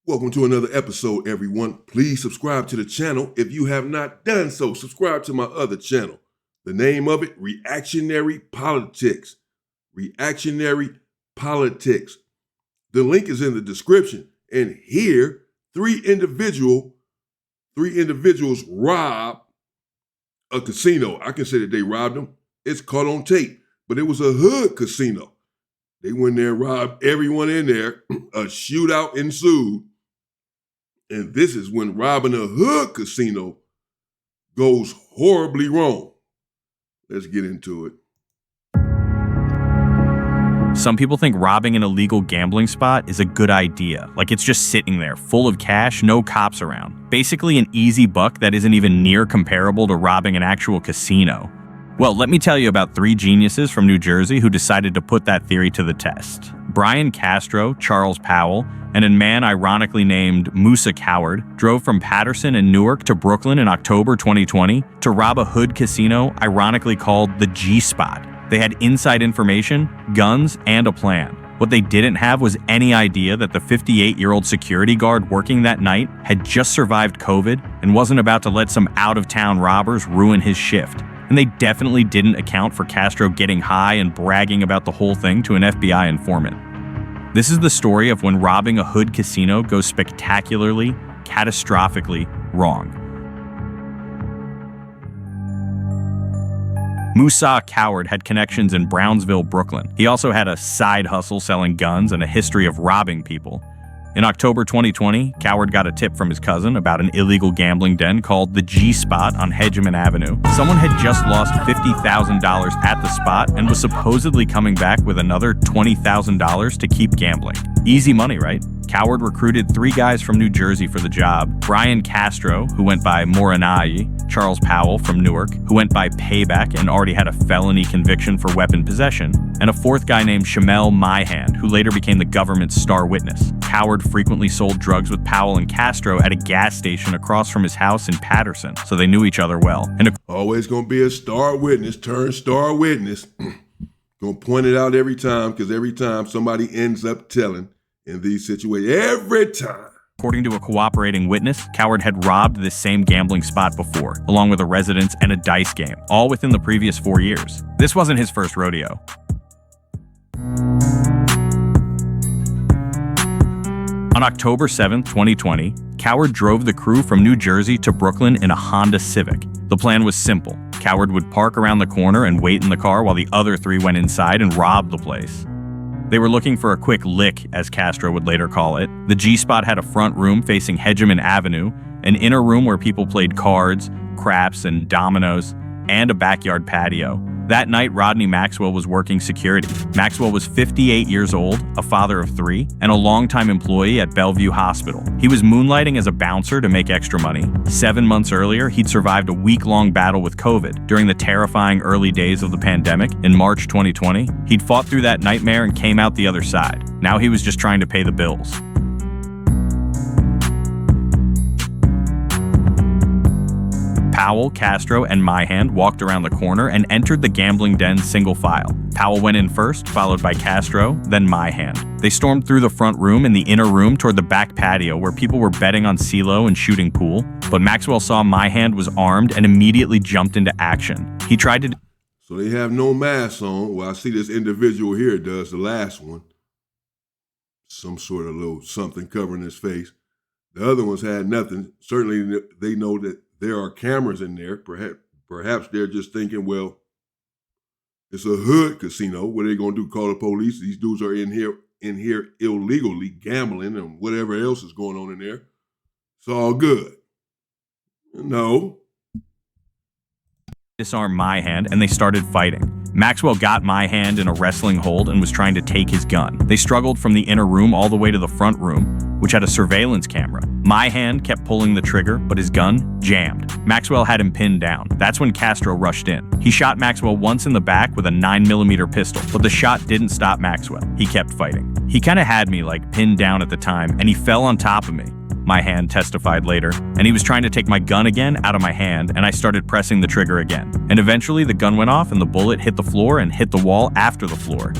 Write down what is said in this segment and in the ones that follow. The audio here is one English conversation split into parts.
Welcome to another episode, everyone. Please subscribe to the channel if you have not done so. Subscribe to my other channel. The name of it, Reactionary Politics. Reactionary Politics. The link is in the description. And here, three individuals robbed a casino. I can say that they robbed them. It's caught on tape, but it was a hood casino. They went there and robbed everyone in there. A shootout ensued. And this is when robbing a hood casino goes horribly wrong. Let's get into it. Some people think robbing an illegal gambling spot is a good idea. Like it's just sitting there, full of cash, no cops around. Basically an easy buck that isn't even near comparable to robbing an actual casino. Well, let me tell you about three geniuses from New Jersey who decided to put that theory to the test. Brian Castro, Charles Powell, and a man ironically named Musa Coward drove from Patterson and Newark to Brooklyn in October 2020 to rob a hood casino ironically called the G-Spot. They had inside information, guns, and a plan. What they didn't have was any idea that the 58-year-old security guard working that night had just survived COVID and wasn't about to let some out-of-town robbers ruin his shift. And they definitely didn't account for Castro getting high and bragging about the whole thing to an FBI informant. This is the story of when robbing a hood casino goes spectacularly, catastrophically wrong. Musa Coward had connections in Brownsville, Brooklyn. He also had a side hustle selling guns and a history of robbing people. In October 2020, Coward got a tip from his cousin about an illegal gambling den called the G-Spot on Hedgeman Avenue. Someone had just lost $50,000 at the spot and was supposedly coming back with another $20,000 to keep gambling. Easy money, right? Coward recruited three guys from New Jersey for the job: Brian Castro, who went by Morinai; Charles Powell from Newark, who went by Payback and already had a felony conviction for weapon possession; and a fourth guy named Shamel Myhand, who later became the government's star witness. Coward frequently sold drugs with Powell and Castro at a gas station across from his house in Patterson, so they knew each other well. And always gonna be a star witness turned star witness. Gonna point it out every time, because every time somebody ends up telling in these situations, every time. According to a cooperating witness, Coward had robbed this same gambling spot before, along with a residence and a dice game, all within the previous 4 years. This wasn't his first rodeo. On October 7, 2020, Coward drove the crew from New Jersey to Brooklyn in a Honda Civic. The plan was simple. Coward would park around the corner and wait in the car while the other three went inside and robbed the place. They were looking for a quick lick, as Castro would later call it. The G-Spot had a front room facing Hedgeman Avenue, an inner room where people played cards, craps, and dominoes, and a backyard patio. That night, Rodney Maxwell was working security. Maxwell was 58 years old, a father of three, and a longtime employee at Bellevue Hospital. He was moonlighting as a bouncer to make extra money. 7 months earlier, he'd survived a week-long battle with COVID. During the terrifying early days of the pandemic, in March 2020, he'd fought through that nightmare and came out the other side. Now he was just trying to pay the bills. Powell, Castro, and Myhand walked around the corner and entered the gambling den single file. Powell went in first, followed by Castro, then Myhand. They stormed through the front room and the inner room toward the back patio where people were betting on CeeLo and shooting pool, but Maxwell saw Myhand was armed and immediately jumped into action. He tried to... So they have no masks on. Well, I see this individual here does, the last one. Some sort of little something covering his face. The other ones had nothing. Certainly they know that there are cameras in there. Perhaps they're just thinking, well, it's a hood casino. What are they gonna do? Call the police? These dudes are in here illegally gambling and whatever else is going on in there. It's all good. No. Disarmed Myhand and they started fighting. Maxwell got Myhand in a wrestling hold and was trying to take his gun. They struggled from the inner room all the way to the front room, which had a surveillance camera. Myhand kept pulling the trigger, but his gun jammed. Maxwell had him pinned down. That's when Castro rushed in. He shot Maxwell once in the back with a 9mm pistol, but the shot didn't stop Maxwell. He kept fighting. He kind of had me like pinned down at the time, and he fell on top of me. Myhand testified later, and he was trying to take my gun again out of my hand, and I started pressing the trigger again. And eventually the gun went off and the bullet hit the floor and hit the wall after the floor.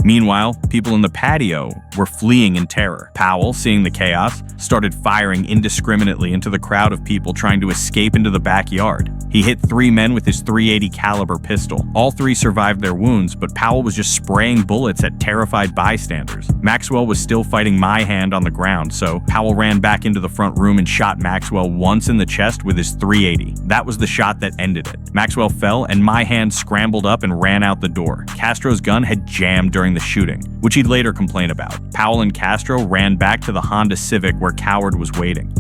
Meanwhile, people in the patio were fleeing in terror. Powell, seeing the chaos, started firing indiscriminately into the crowd of people trying to escape into the backyard. He hit 3 men with his .380 caliber pistol. All 3 survived their wounds, but Powell was just spraying bullets at terrified bystanders. Maxwell was still fighting my hand on the ground, so Powell ran back into the front room and shot Maxwell once in the chest with his .380. That was the shot that ended it. Maxwell fell, and my hand scrambled up and ran out the door. Castro's gun had jammed during the shooting, which he'd later complain about. Powell and Castro ran back to the Honda Civic where Coward was waiting.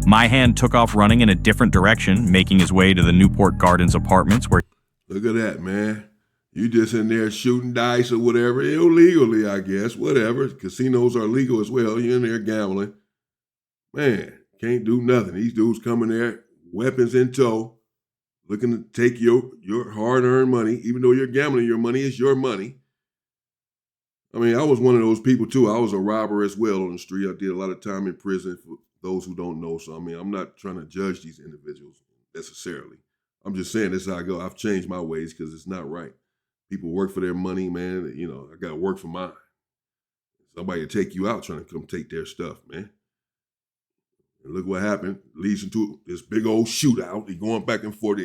My hand took off running in a different direction, making his way to the Newport Gardens apartments where... Look at that, man. You just in there shooting dice or whatever, illegally, I guess, whatever. Casinos are legal as well. You're in there gambling. Man, can't do nothing. These dudes coming there, weapons in tow, looking to take your hard-earned money, even though you're gambling, your money is your money. I mean, I was one of those people, too. I was a robber as well on the street. I did a lot of time in prison for those who don't know. So, I mean, I'm not trying to judge these individuals necessarily. I'm just saying this is how I go. I've changed my ways because it's not right. People work for their money, man. You know, I got to work for mine. Somebody will take you out trying to come take their stuff, man. And look what happened. Leads into this big old shootout. They going back and forth.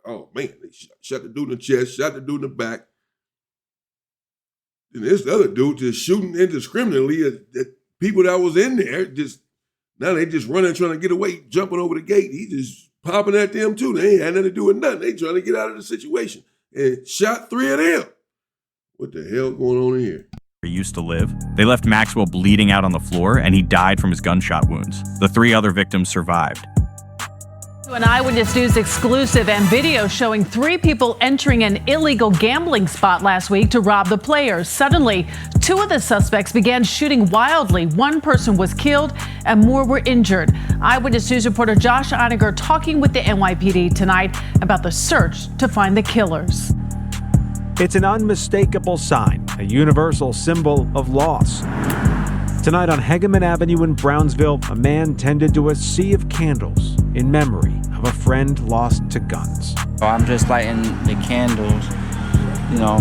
Oh, man, they shot the dude in the chest, shot the dude in the back. And this other dude just shooting indiscriminately at people that was in there. Now they just running, trying to get away, jumping over the gate. He just popping at them too. They ain't had nothing to do with nothing. They trying to get out of the situation and shot 3 of them. What the hell going on in here? He used to live. They left Maxwell bleeding out on the floor, and he died from his gunshot wounds. The 3 other victims survived. An Eyewitness News exclusive and video showing 3 people entering an illegal gambling spot last week to rob the players. Suddenly, 2 of the suspects began shooting wildly. 1 person was killed and more were injured. Eyewitness News reporter Josh Einiger talking with the NYPD tonight about the search to find the killers. It's an unmistakable sign, a universal symbol of loss. Tonight on Hegeman Avenue in Brownsville, a man tended to a sea of candles in memory of a friend lost to guns. I'm just lighting the candles,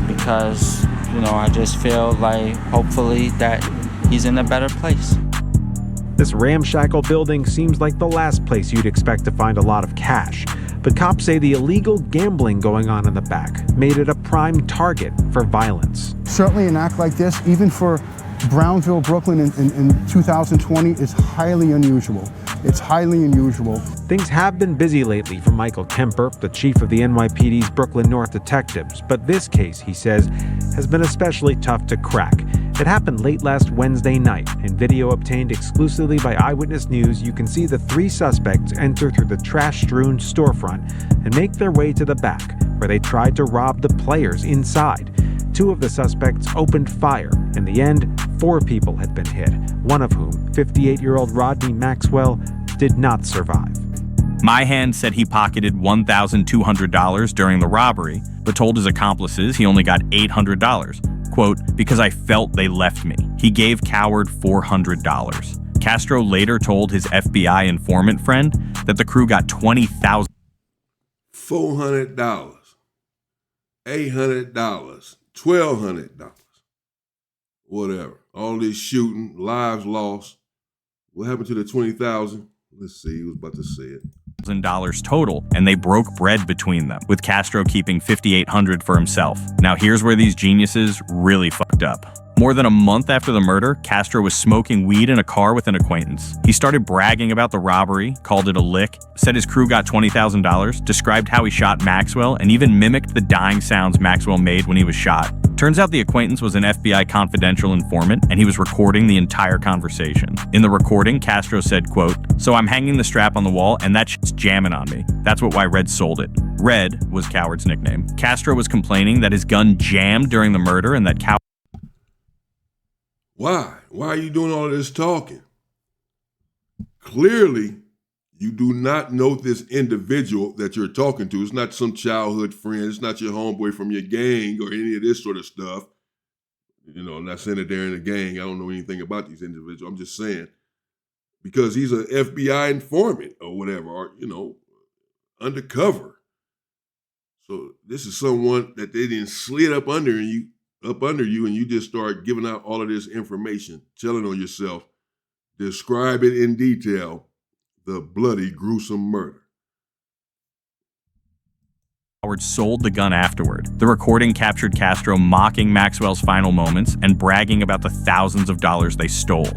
because, I just feel like hopefully that he's in a better place. This ramshackle building seems like the last place you'd expect to find a lot of cash. But cops say the illegal gambling going on in the back made it a prime target for violence. Certainly an act like this, even for Brownsville, Brooklyn in 2020 is highly unusual. It's highly unusual. Things have been busy lately for Michael Kemper, the chief of the NYPD's Brooklyn North detectives, but this case, he says, has been especially tough to crack. It happened late last Wednesday night. In video obtained exclusively by Eyewitness News, you can see the 3 suspects enter through the trash-strewn storefront and make their way to the back, where they tried to rob the players inside. 2 of the suspects opened fire. In the end, 4 people had been hit, one of whom, 58-year-old Rodney Maxwell, did not survive. My hand said he pocketed $1,200 during the robbery, but told his accomplices he only got $800. Quote, because I felt they left me. He gave Coward $400. Castro later told his FBI informant friend that the crew got $20,000. $400, $800, $1,200, whatever. All this shooting, lives lost. What happened to the $20,000? Let's see, he was about to say it. $1,000 total, and they broke bread between them, with Castro keeping $5,800 for himself. Now here's where these geniuses really fucked up. More than a month after the murder, Castro was smoking weed in a car with an acquaintance. He started bragging about the robbery, called it a lick, said his crew got $20,000, described how he shot Maxwell, and even mimicked the dying sounds Maxwell made when he was shot. Turns out the acquaintance was an FBI confidential informant, and he was recording the entire conversation. In the recording, Castro said, quote, so I'm hanging the strap on the wall, and that shit's jamming on me. That's why Red sold it. Red was Coward's nickname. Castro was complaining that his gun jammed during the murder and that Coward... Why? Why are you doing all of this talking? Clearly, you do not know this individual that you're talking to. It's not some childhood friend. It's not your homeboy from your gang or any of this sort of stuff. I'm not saying that they're in a gang. I don't know anything about these individuals. I'm just saying because he's an FBI informant or whatever, or, undercover. So this is someone that they didn't slid up under and you up under you and you just start giving out all of this information, telling on yourself, describe it in detail, the bloody, gruesome murder. Howard sold the gun afterward. The recording captured Castro mocking Maxwell's final moments and bragging about the thousands of dollars they stole.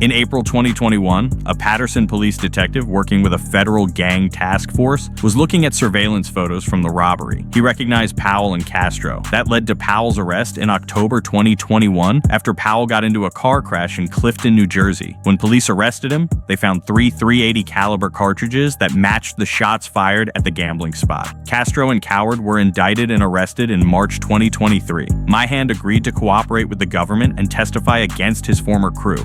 In April 2021, a Patterson police detective working with a federal gang task force was looking at surveillance photos from the robbery. He recognized Powell and Castro. That led to Powell's arrest in October 2021 after Powell got into a car crash in Clifton, New Jersey. When police arrested him, they found 3 .380 caliber cartridges that matched the shots fired at the gambling spot. Castro and Coward were indicted and arrested in March 2023. Myhand agreed to cooperate with the government and testify against his former crew.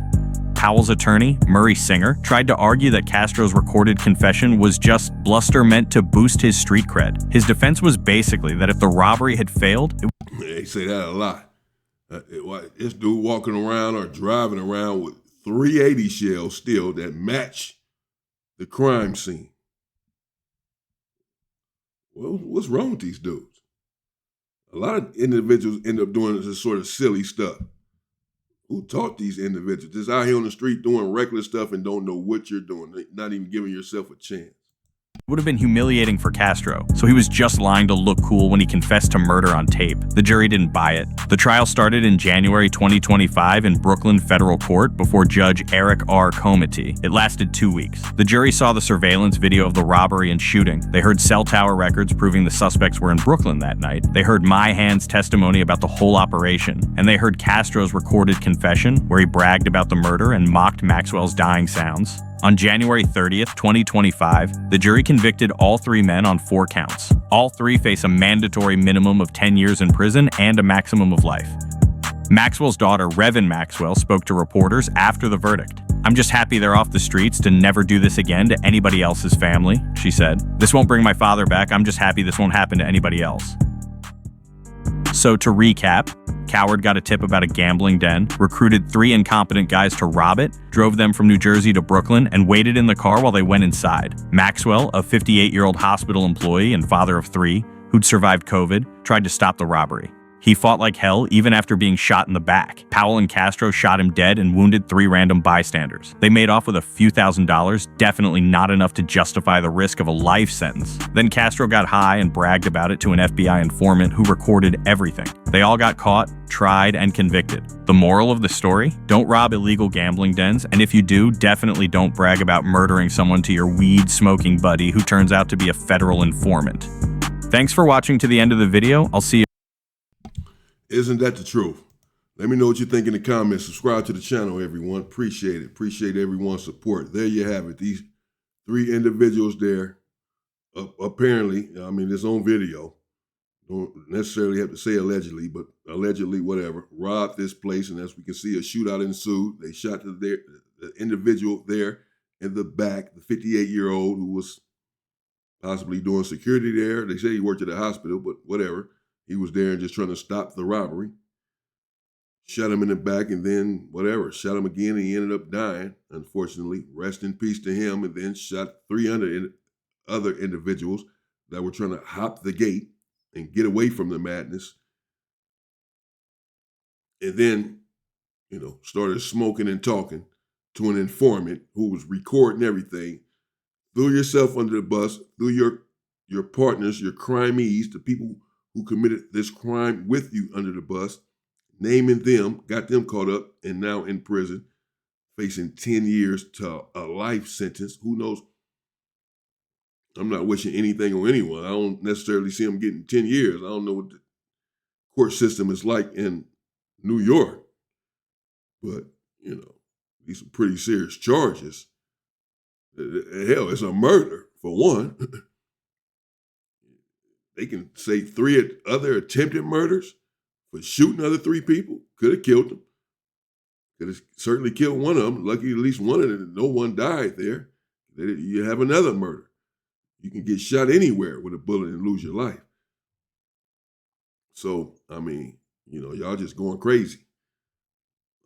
Powell's attorney, Murray Singer, tried to argue that Castro's recorded confession was just bluster meant to boost his street cred. His defense was basically that if the robbery had failed, They say that a lot. This dude walking around or driving around with 380 shells still that match the crime scene. Well, what's wrong with these dudes? A lot of individuals end up doing this sort of silly stuff. Who taught these individuals? Just out here on the street doing reckless stuff and don't know what you're doing, not even giving yourself a chance. it would have been humiliating for Castro, so he was just lying to look cool when he confessed to murder on tape. The jury didn't buy it. The trial started in January 2025 in Brooklyn Federal Court before Judge Eric R. Comity. It lasted 2 weeks. The jury saw the surveillance video of the robbery and shooting. They heard cell tower records proving the suspects were in Brooklyn that night. They heard Myhand's testimony about the whole operation. And they heard Castro's recorded confession, where he bragged about the murder and mocked Maxwell's dying sounds. On January 30th, 2025, the jury convicted all three men on 4 counts. All three face a mandatory minimum of 10 years in prison and a maximum of life. Maxwell's daughter, Revan Maxwell, spoke to reporters after the verdict. "I'm just happy they're off the streets to never do this again to anybody else's family," she said. "This won't bring my father back. I'm just happy this won't happen to anybody else." So to recap, Coward got a tip about a gambling den, recruited 3 incompetent guys to rob it, drove them from New Jersey to Brooklyn, and waited in the car while they went inside. Maxwell, a 58-year-old hospital employee and father of 3, who'd survived COVID, tried to stop the robbery. He fought like hell even after being shot in the back. Powell and Castro shot him dead and wounded 3 random bystanders. They made off with a few $1,000s, definitely not enough to justify the risk of a life sentence. Then Castro got high and bragged about it to an FBI informant who recorded everything. They all got caught, tried, and convicted. The moral of the story? Don't rob illegal gambling dens, and if you do, definitely don't brag about murdering someone to your weed-smoking buddy who turns out to be a federal informant. Thanks for watching to the end of the video. I'll see you. Isn't that the truth? Let me know what you think in the comments. Subscribe to the channel, everyone. Appreciate it. Appreciate everyone's support. There you have it. These 3 individuals there, apparently, I mean, it's on video. Don't necessarily have to say allegedly, but allegedly, whatever, robbed this place. And as we can see, a shootout ensued. They shot the individual there in the back, the 58-year-old who was possibly doing security there. They say he worked at a hospital, but whatever. He was there and just trying to stop the robbery. Shot him in the back and then whatever, shot him again and he ended up dying, unfortunately. Rest in peace to him, and then shot 300 other individuals that were trying to hop the gate and get away from the madness. And then, started smoking and talking to an informant who was recording everything. Threw yourself under the bus, threw your partners, your crimees, the people who committed this crime with you under the bus, naming them, got them caught up, and now in prison, facing 10 years to a life sentence. Who knows? I'm not wishing anything on anyone. I don't necessarily see them getting 10 years. I don't know what the court system is like in New York. But, these are pretty serious charges. Hell, it's a murder, for one. They can say 3 other attempted murders for shooting other 3 people. Could have killed them. Could have certainly killed one of them. Lucky at least one of them, no one died there. You have another murder. You can get shot anywhere with a bullet and lose your life. So, I mean, y'all just going crazy.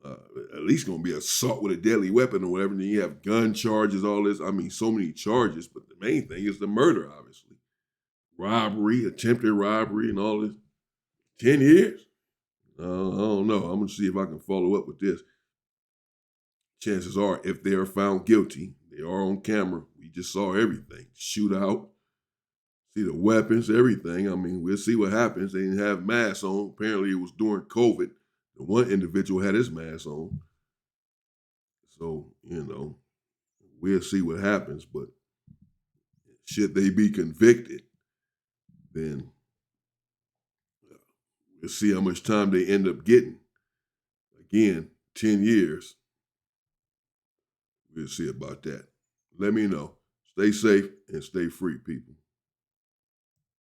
At least going to be assault with a deadly weapon or whatever. And then you have gun charges, all this. I mean, so many charges. But the main thing is the murder, obviously. Robbery, attempted robbery, and all this. 10 years? I don't know. I'm going to see if I can follow up with this. Chances are, if they are found guilty, they are on camera. We just saw everything. Shootout, see the weapons, everything. I mean, we'll see what happens. They didn't have masks on. Apparently, it was during COVID. The one individual had his mask on. So, we'll see what happens. But should they be convicted, then we'll see how much time they end up getting. Again, 10 years. We'll see about that. Let me know. Stay safe and stay free, people.